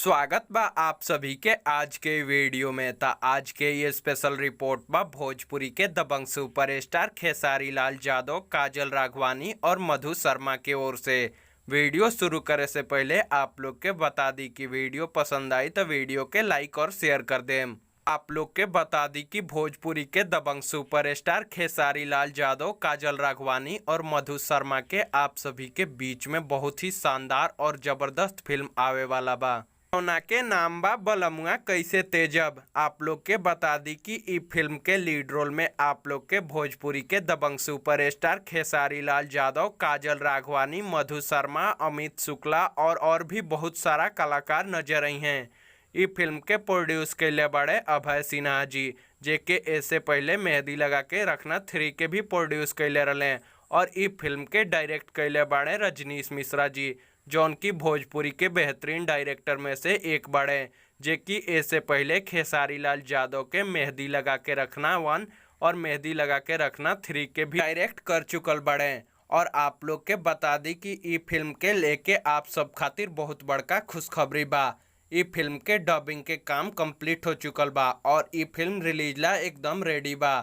स्वागत बा आप सभी के आज के वीडियो में। आज के ये स्पेशल रिपोर्ट बा भोजपुरी के दबंग सुपरस्टार खेसारी लाल यादव, काजल राघवानी और मधु शर्मा के ओर से। वीडियो शुरू करे से पहले आप लोग के बता दी कि वीडियो पसंद आई तो वीडियो के लाइक और शेयर कर दें। आप लोग के बता दी कि भोजपुरी के दबंग सुपरस्टार खेसारी लाल यादव, काजल राघवानी और मधु शर्मा के आप सभी के बीच में बहुत ही शानदार और जबरदस्त फिल्म आवे वाला बा। जौना के नाम बा बलमुआ कैसे तेजब। आप लोग के बता दी कि ई फिल्म के लीड रोल में आप लोग के भोजपुरी के दबंग सुपरस्टार खेसारी लाल यादव, काजल राघवानी, मधु शर्मा, अमित शुक्ला और भी बहुत सारा कलाकार नजर आई हैं। ई फिल्म के प्रोड्यूस कैले बड़े अभय सिन्हा जी, जेके ऐसे पहले मेहंदी लगा के रखना 3 के भी प्रोड्यूस कैले रहे। और ई फिल्म के डायरेक्ट कैले बड़े रजनीश मिश्रा जी, जौन की भोजपुरी के बेहतरीन डायरेक्टर में से एक बड़े, जेकि ऐसे पहले खेसारी लाल यादव के मेहंदी लगा के रखना 1 और मेहंदी लगा के रखना 3 के भी डायरेक्ट कर चुकल बड़े। और आप लोग के बता दी कि ई फिल्म के लेके आप सब खातिर बहुत बड़का खुशखबरी बा। ई फिल्म के डबिंग के काम कंप्लीट हो चुकल बा और ई फिल्म रिलीज ला एकदम रेडी बा।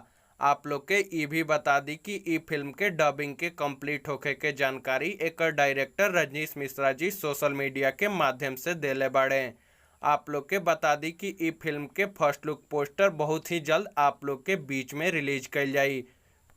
आप लोग के ये भी बता दी कि ई फिल्म के डबिंग के कंप्लीट होखे के जानकारी एक director Rajnish Mishra ji social media के माध्यम से देले बाड़े। आप लोग के बता दी कि ई फिल्म के फर्स्ट लुक पोस्टर बहुत ही जल्द आप लोग के बीच में रिलीज कल जाई।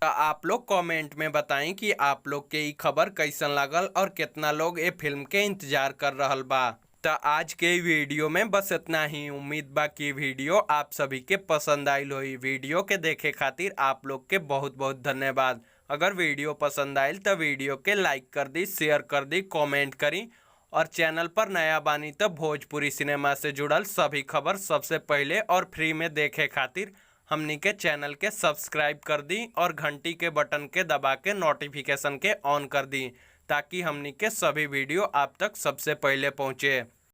तो आप लोग कमेंट में बताएं कि आप लोग के ई खबर कैसन लागल और कितना लोग ये फिल्म के इंतजार कर रहल बा। तो आज के वीडियो में बस इतना ही। उम्मीद बा कि वीडियो आप सभी के पसंद आयल होई। वीडियो के देखे खातिर आप लोग के बहुत बहुत धन्यवाद। अगर वीडियो पसंद आयल तो वीडियो के लाइक कर दी, शेयर कर दी, कमेंट करी और चैनल पर नया बानी तो भोजपुरी सिनेमा से जुड़ल सभी खबर सबसे पहले और फ्री में देखे खातिर हमनी के चैनल के सब्सक्राइब कर दी और घंटी के बटन के दबा के नोटिफिकेशन के ऑन कर दी, ताकि हमनी के सभी वीडियो आप तक सबसे पहले पहुँचे।